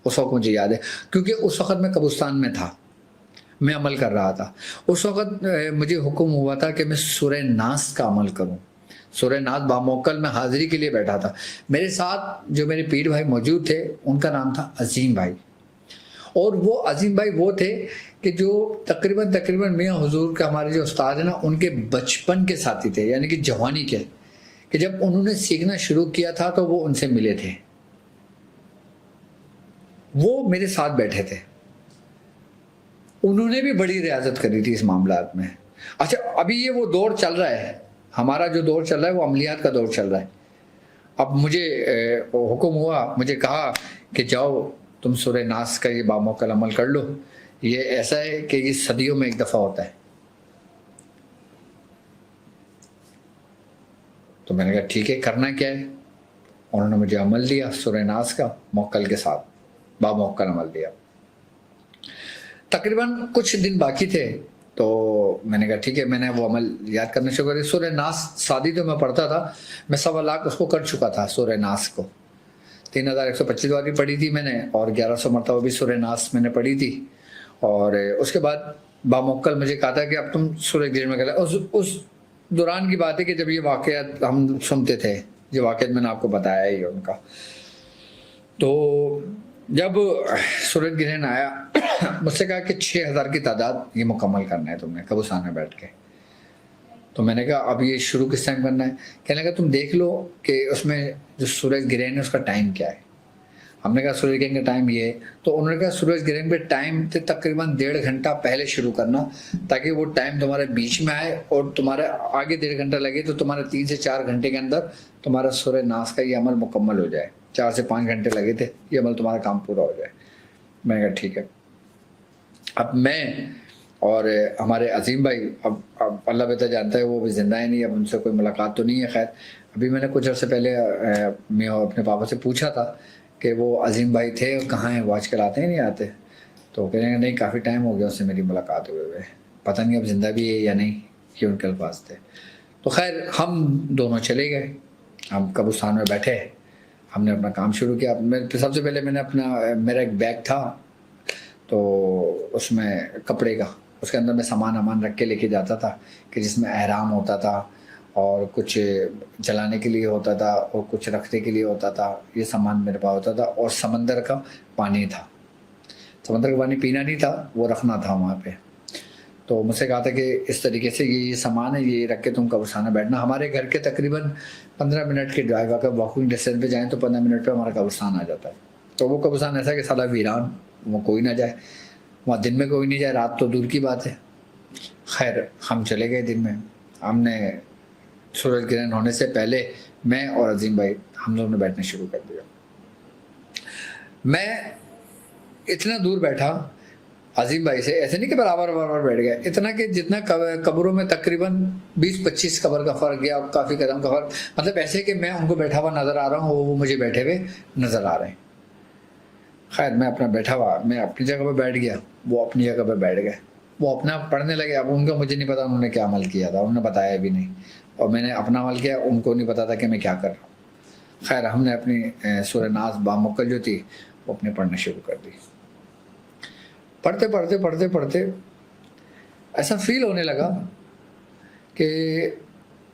اس وقت مجھے یاد ہے، کیونکہ اس وقت میں قبرستان میں تھا، میں عمل کر رہا تھا. اس وقت مجھے حکم ہوا تھا کہ میں سورہ ناس کا عمل کروں. سورہ ناس باموکل میں حاضری کے لیے بیٹھا تھا. میرے ساتھ جو میرے پیر بھائی موجود تھے ان کا نام تھا عظیم بھائی، اور وہ عظیم بھائی وہ تھے کہ جو تقریباً میاں حضور کا ہمارے جو استاد ہیں نا ان کے بچپن کے ساتھی تھے، یعنی کہ جوانی کے، کہ جب انہوں نے سیکھنا شروع کیا تھا تو وہ ان سے ملے تھے، وہ میرے ساتھ بیٹھے تھے. انہوں نے بھی بڑی ریاضت کری تھی اس معاملات میں. اچھا ابھی یہ وہ دور چل رہا ہے، ہمارا جو دور چل رہا ہے وہ عملیات کا دور چل رہا ہے. اب مجھے حکم ہوا، مجھے کہا کہ جاؤ تم سورہ ناس کا یہ باموکل عمل کر لو، یہ ایسا ہے کہ یہ صدیوں میں ایک دفعہ ہوتا ہے. تو میں نے کہا ٹھیک ہے، کرنا کیا ہے. انہوں نے مجھے عمل دیا سورہ ناس کا موکل کے ساتھ، باموکل عمل دیا. تقریباً کچھ دن باقی تھے تو میں نے کہا ٹھیک ہے، میں نے وہ عمل یاد کرنا شروع کر. سورہ ناس سادی تو میں پڑھتا تھا، میں 1.25 لاکھ اس کو کر چکا تھا. سورہ ناس کو 3125 بار بھی پڑھی تھی میں نے، اور 1100 مرتبہ بھی سورہ ناس میں نے پڑھی تھی. اور اس کے بعد باموکل مجھے کہا تھا کہ اب تم سورہ گرین میں کریں. اس دوران کی بات ہے کہ جب یہ واقعات ہم سنتے تھے، جو واقعات میں نے آپ کو بتایا ہی ان کا. تو جب سورج گرہن آیا مجھ سے کہا کہ 6000 کی تعداد یہ مکمل کرنا ہے تم نے قبرستان میں بیٹھ کے. تو میں نے کہا اب یہ شروع کس ٹائم کرنا ہے؟ کہنے لگا تم دیکھ لو کہ اس میں جو سورج گرہن ہے اس کا ٹائم کیا ہے. ہم نے کہا سورج گرہن کا ٹائم یہ ہے. تو انہوں نے کہا سورج گرہن پہ ٹائم سے تقریباً 1.5 گھنٹہ پہلے شروع کرنا، تاکہ وہ ٹائم تمہارے بیچ میں آئے اور تمہارے آگے 1.5 گھنٹہ لگے تو تمہارے 3 سے 4 گھنٹے کے اندر تمہارا سورہ ناس کا یہ عمل مکمل ہو جائے. 4 سے 5 گھنٹے لگے تھے، یہ عمل تمہارا کام پورا ہو جائے. میں نے کہا ٹھیک ہے. اب میں اور ہمارے عظیم بھائی، اب اللہ بہتر جانتا ہے وہ بھی زندہ ہے نہیں، اب ان سے کوئی ملاقات تو نہیں ہے. خیر ابھی میں نے کچھ عرصے پہلے میں اپنے پاپا سے پوچھا تھا کہ وہ عظیم بھائی تھے کہاں ہیں، وہ آج کل آتے ہیں نہیں آتے. تو کہنے لگے نہیں کافی ٹائم ہو گیا اس سے میری ملاقات ہوئے، پتہ نہیں اب زندہ بھی ہے یا نہیں، یہ ان کے الفاظ تھے. تو خیر ہم دونوں چلے گئے، ہم قبرستان میں بیٹھے، ہم نے اپنا کام شروع کیا. سب سے پہلے میں نے میرا ایک بیگ تھا تو اس میں کپڑے کا، اس کے اندر میں سامان رکھ کے لے کے جاتا تھا کہ جس میں احرام ہوتا تھا اور کچھ جلانے کے لیے ہوتا تھا اور کچھ رکھنے کے لیے ہوتا تھا. یہ سامان میرے پاس ہوتا تھا. اور سمندر کا پانی تھا، سمندر کا پانی پینا نہیں تھا، وہ رکھنا تھا وہاں پہ. تو مجھ سے کہا تھا کہ اس طریقے سے یہ سامان ہے، یہ رکھ کے تم قبرستان میں بیٹھنا. ہمارے گھر کے تقریباً 15 منٹ کے ڈرائیو، اگر واکنگ ڈسٹینس پہ جائیں تو 15 منٹ پہ ہمارا قبرستان آ جاتا ہے. تو وہ قبرستان ایسا کہ سارا ویران، وہ کوئی نہ جائے وہاں، دن میں کوئی نہیں جائے، رات تو دور کی بات ہے. خیر ہم چلے گئے دن میں. ہم نے سورج گرہن ہونے سے پہلے میں اور عظیم بھائی ہم دونوں نے بیٹھنا شروع کر دیا. میں اتنا دور بیٹھا عظیم بھائی سے، ایسے نہیں کہ برابر بیٹھ گیا، اتنا کہ جتنا قبروں میں تقریباً 20-25 قبر کا فرق یا کافی قدم کا فرق، مطلب ایسے کہ میں ان کو بیٹھا ہوا نظر آ رہا ہوں، وہ مجھے بیٹھے ہوئے نظر آ رہے ہیں. خیر میں اپنا بیٹھا ہوا، میں اپنی جگہ پہ بیٹھ گیا، وہ اپنی جگہ پہ بیٹھ گئے، وہ اپنا پڑھنے لگے. اب ان کا مجھے نہیں پتا انہوں نے کیا عمل کیا تھا، انہوں نے بتایا بھی نہیں، اور میں نے اپنا عمل کیا، ان کو نہیں پتا تھا کہ میں کیا کر رہا ہوں. خیر ہم نے اپنی سورہ ناس باموکل جو تھی وہ اپنے پڑھنا شروع کر دی. پڑھتے ایسا فیل ہونے لگا کہ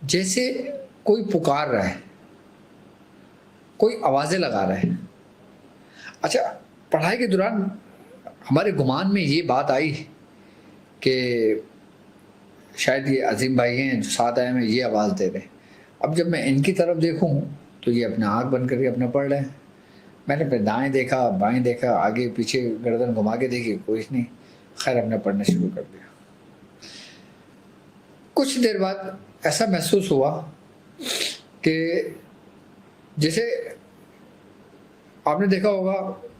جیسے کوئی پکار رہا ہے، کوئی آوازیں لگا رہا ہے. اچھا پڑھائی کے دوران ہمارے گمان میں یہ بات آئی کہ شاید یہ عظیم بھائی ہیں جو ساتھ آئے ہیں یہ آواز دے رہے ہیں. اب جب میں ان کی طرف دیکھوں تو یہ اپنا آنکھ بند کر کے اپنا پڑھ رہے ہیں. میں نے پھر دائیں دیکھا، بائیں دیکھا، آگے پیچھے گردن گھما کے دیکھی، کچھ نہیں. خیر ہم نے پڑھنا شروع کر دیا. کچھ دیر بعد ایسا محسوس ہوا کہ جیسے آپ نے دیکھا ہوگا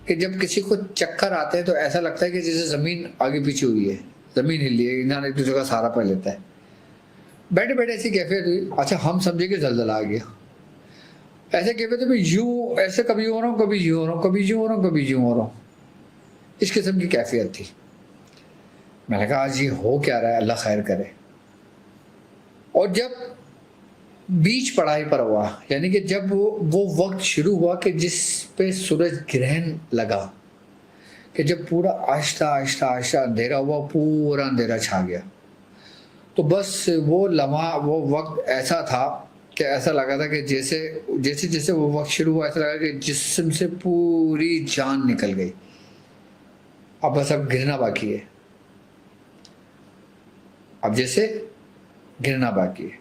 کہ جب کسی کو چکر آتے ہیں تو ایسا لگتا ہے کہ جیسے زمین آگے پیچھے ہوئی ہے، زمین ہل لی ہے، انسان ایک دوسرے کا سہارا پڑ لیتا ہے. بیٹھے ایسی کیفیت ہوئی. اچھا ہم سمجھے کہ زلزلہ آ گیا. ایسے کیفیت میں یوں ایسے کبھی ہو رہا ہوں، کبھی یوں ہو رہا ہوں، کبھی یوں ہو رہا ہوں، کبھی یوں ہو رہا ہوں. اس قسم کی کیفیت تھی. میں نے کہا آج یہ ہو کیا رہا ہے، اللہ خیر کرے. اور جب بیچ پڑھائی پر ہوا، یعنی کہ جب وہ وقت شروع ہوا کہ جس پہ سورج گرہن لگا، کہ جب پورا آہستہ آہستہ آہستہ اندھیرا ہوا، پورا اندھیرا چھا گیا، تو بس وہ لمحہ، وہ وقت ایسا تھا کہ ایسا لگا تھا کہ جیسے جیسے جیسے وہ وقت شروع ہوا ایسا لگا کہ جسم سے پوری جان نکل گئی، اب بس اب گرنا باقی ہے، اب جیسے گرنا باقی ہے،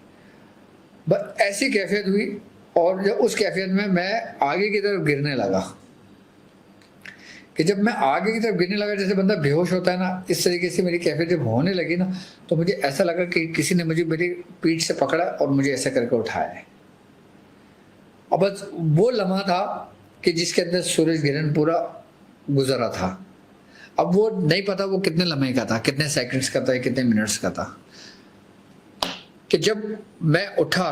بس ایسی کیفیت ہوئی۔ اور جب اس کیفیت میں آگے کی طرف گرنے لگا، کہ جب میں آگے کی طرف گرنے لگا جیسے بندہ بے ہوش ہوتا ہے نا، اس طریقے سے میری کیفیت جب ہونے لگی نا، تو مجھے ایسا لگا کہ کسی نے مجھے میری پیٹھ سے پکڑا اور مجھے ایسا کر کے اٹھایا ہے۔ اور بس وہ لمحہ تھا کہ جس کے اندر سورج گرہن پورا گزرا تھا۔ اب وہ نہیں پتا وہ کتنے لمحے کا تھا، کتنے سیکنڈز کا تھا، کتنے منٹس کا تھا، کہ جب میں اٹھا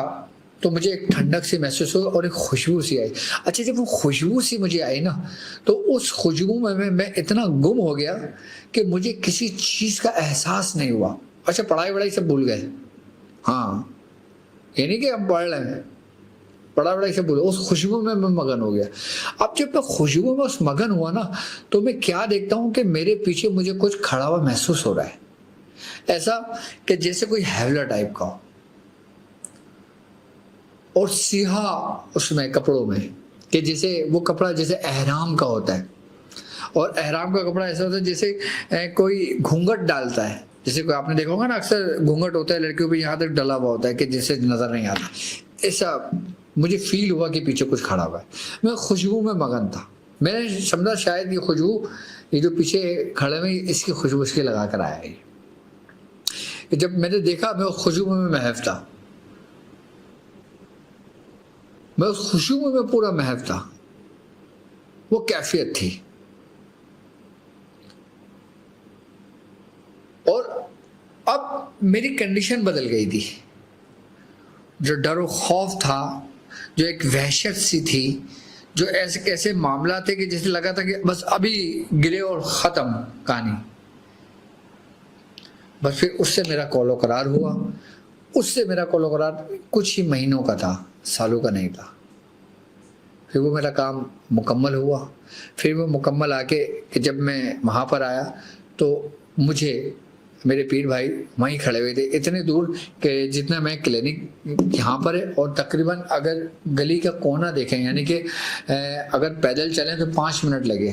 تو مجھے ایک ٹھنڈک سی محسوس ہوئی اور ایک خوشبو سی آئی۔ اچھا جب وہ خوشبو سی مجھے آئی نا، تو اس خوشبو میں اتنا گم ہو گیا کہ مجھے کسی چیز کا احساس نہیں ہوا۔ اچھا پڑھائی وڑھائی سب بھول گئے، ہاں یہ نہیں کہ ہم پڑھ رہے ہیں، پڑھائی وڑھائی سب بھول گئے، اس خوشبو میں مگن ہو گیا۔ اب جب میں خوشبو میں اس مگن ہوا نا، تو میں کیا دیکھتا ہوں کہ میرے پیچھے مجھے کچھ کھڑا ہوا محسوس ہو رہا ہے، ایسا کہ جیسے کوئی ہیولا ٹائپ کا ہو، اور سیاہ اس میں کپڑوں میں، کہ جیسے وہ کپڑا جیسے احرام کا ہوتا ہے، اور احرام کا کپڑا ایسا ہوتا ہے جیسے کوئی گھونگھٹ ڈالتا ہے، جیسے کوئی آپ نے دیکھا ہوگا نا اکثر گھونگھٹ ہوتا ہے لڑکیوں پہ یہاں تک ڈلا ہوا ہوتا ہے کہ جسے نظر نہیں آتا، ایسا مجھے فیل ہوا کہ پیچھے کچھ کھڑا ہوا ہے۔ میں خوشبو میں مگن تھا، میں نے سمجھا شاید یہ خوشبو، یہ جو پیچھے کھڑے میں اس کی خوشبو اس کے لگا کر آیا ہے۔ جب میں نے دیکھا میں اس خوشبو میں محو تھا، میں اس خوشبو میں پورا محو تھا، وہ کیفیت تھی۔ اور اب میری کنڈیشن بدل گئی تھی، جو ڈر و خوف تھا، جو ایک وحشت سی تھی، جو ایسے کیسے معاملات تھے کہ جیسے لگا تھا کہ بس ابھی گرے اور ختم کہانی، بس پھر اس سے میرا قول و قرار ہوا۔ اس سے میرا قول و قرار کچھ ہی مہینوں کا تھا، سالوں کا نہیں تھا۔ پھر وہ میرا کام مکمل ہوا۔ پھر وہ مکمل آ کے کہ جب میں وہاں پر آیا تو مجھے میرے پیر بھائی وہیں کھڑے ہوئے تھے، اتنے دور کہ جتنا میں کلینک یہاں پر ہے، اور تقریباً اگر گلی کا کونا دیکھیں، یعنی کہ اگر پیدل چلیں تو 5 منٹ لگے،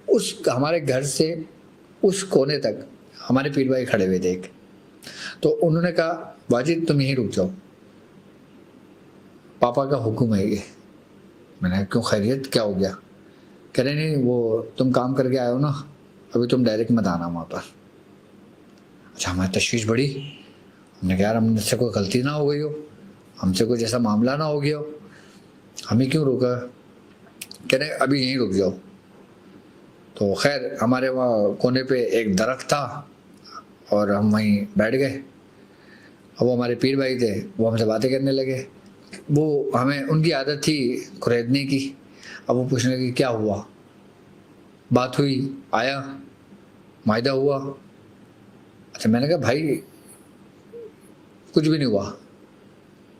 اس ہمارے گھر سے اس کونے تک ہمارے پیر بھائی کھڑے ہوئے تھے ایک۔ تو انہوں نے کہا واجد تم یہیں رک جاؤ، پاپا کا حکم ہے یہ۔ میں نے کہا کیوں، خیریت کیا ہو گیا؟ کہہ رہے نہیں وہ تم کام کر کے آئے ہو نا، ابھی تم ڈائریکٹ مت آنا وہاں پر۔ اچھا ہماری تشویش بڑی، ہم نے کہا یار ہم سے کوئی غلطی نہ ہو گئی ہو، ہم سے کوئی جیسا معاملہ نہ ہو گیا ہو، ہمیں کیوں روکا؟ کہہ رہے ابھی یہیں رک جاؤ۔ تو خیر ہمارے وہاں کونے پہ ایک درخت تھا اور ہم وہیں بیٹھ گئے۔ اب وہ ہمارے پیر بھائی تھے، وہ ہم سے باتیں کرنے لگے۔ وہ ہمیں ان کی عادت تھی خریدنے کی، اب وہ پوچھنے لگے کیا ہوا، بات ہوئی، آیا معاہدہ ہوا؟ اچھا میں نے کہا بھائی کچھ بھی نہیں ہوا۔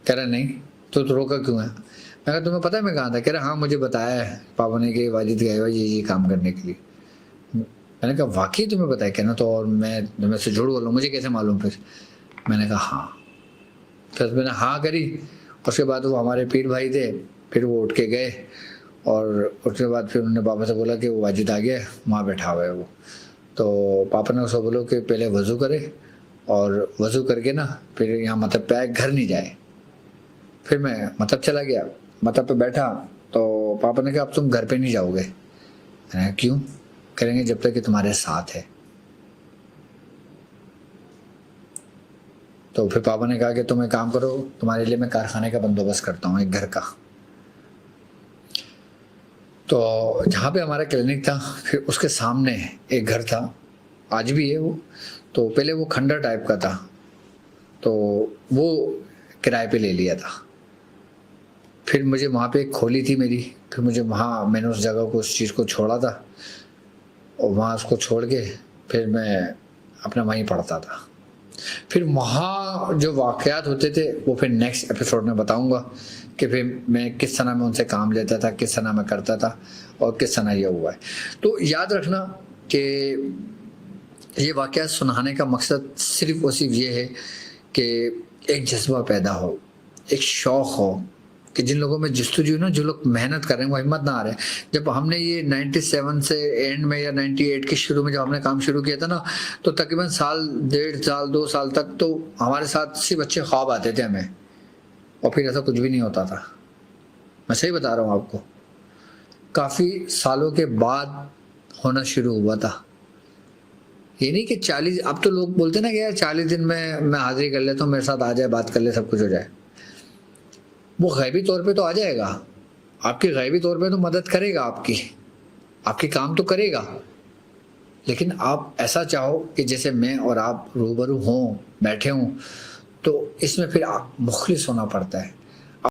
کہہ رہا نہیں تو روکا کیوں ہے؟ میں کہا تمہیں پتہ ہے میں کہاں تھا؟ کہہ رہا ہاں مجھے بتایا ہے پاپا نے کہ واجد گئے ہوا یہ کام کرنے کے لیے۔ میں نے کہا واقعی تمہیں پتہ ہے؟ کہنا تو اور میں سے جھوٹ بول رہا ہوں، مجھے کیسے معلوم؟ پھر میں نے کہا ہاں۔ پھر میں نے ہاں کری، اس کے بعد وہ ہمارے پیر بھائی تھے، پھر وہ اٹھ کے گئے، اور اس کے بعد پھر انہوں نے پاپا سے بولا کہ وہ واجد آ گیا، وہاں بیٹھا ہوا ہے وہ۔ تو پاپا نے اس کو بولو کہ پہلے وضو کرے، اور وضو کر کے نا پھر یہاں مطلب پہ گھر نہیں جائے۔ پھر میں مطلب چلا گیا، مطلب پہ بیٹھا، تو پاپا نے کہا اب تم گھر پہ نہیں جاؤ گے۔ میں نے کہا کیوں؟ کریں گے جب تک کہ تمہارے ساتھ ہے۔ تو پھر پاپا نے کہا کہ تم ایک کام کرو، تمہارے لیے میں کارخانے کا بندوبست کرتا ہوں، ایک گھر کا۔ تو جہاں پہ ہمارا کلینک تھا پھر اس کے سامنے ایک گھر تھا، آج بھی ہے وہ۔ تو پہلے وہ کھنڈر ٹائپ کا تھا، تو وہ کرائے پہ لے لیا تھا۔ پھر مجھے وہاں پہ ایک کھولی تھی میری، پھر مجھے وہاں میں نے اس جگہ کو، اس چیز کو چھوڑا تھا، اور وہاں اس کو چھوڑ کے پھر میں اپنا وہیں پڑھتا تھا۔ پھر وہاں جو واقعات ہوتے تھے وہ پھر نیکسٹ ایپیسوڈ میں بتاؤں گا کہ پھر میں کس طرح میں ان سے کام لیتا تھا، کس طرح میں کرتا تھا، اور کس طرح یہ ہوا ہے۔ تو یاد رکھنا کہ یہ واقعہ سنانے کا مقصد صرف اور صرف یہ ہے کہ ایک جذبہ پیدا ہو، ایک شوق ہو، کہ جن لوگوں میں جستجو نا، جو لوگ محنت کر رہے ہیں وہ ہمت نہ آ رہے ہیں۔ جب ہم نے یہ 97 سے اینڈ میں یا 98 کے شروع میں جب ہم نے کام شروع کیا تھا نا، تو تقریباً سال، 1.5 سال، 2 سال تک تو ہمارے ساتھ صرف اچھے خواب آتے تھے ہمیں، اور پھر ایسا کچھ بھی نہیں ہوتا تھا۔ میں صحیح بتا رہا ہوں آپ کو، کافی سالوں کے بعد ہونا شروع ہوا تھا۔ یہ نہیں کہ 40، اب تو لوگ بولتے نا کہ یار 40 دن میں حاضری کر لیتا ہوں، میرے ساتھ آ جائے، بات کر لے، سب کچھ ہو جائے۔ وہ غیبی طور پہ تو آ جائے گا، آپ کی غیبی طور پہ تو مدد کرے گا، آپ کی کام تو کرے گا، لیکن آپ ایسا چاہو کہ جیسے میں اور آپ روبرو ہوں، بیٹھے ہوں، تو اس میں پھر آپ مخلص ہونا پڑتا ہے۔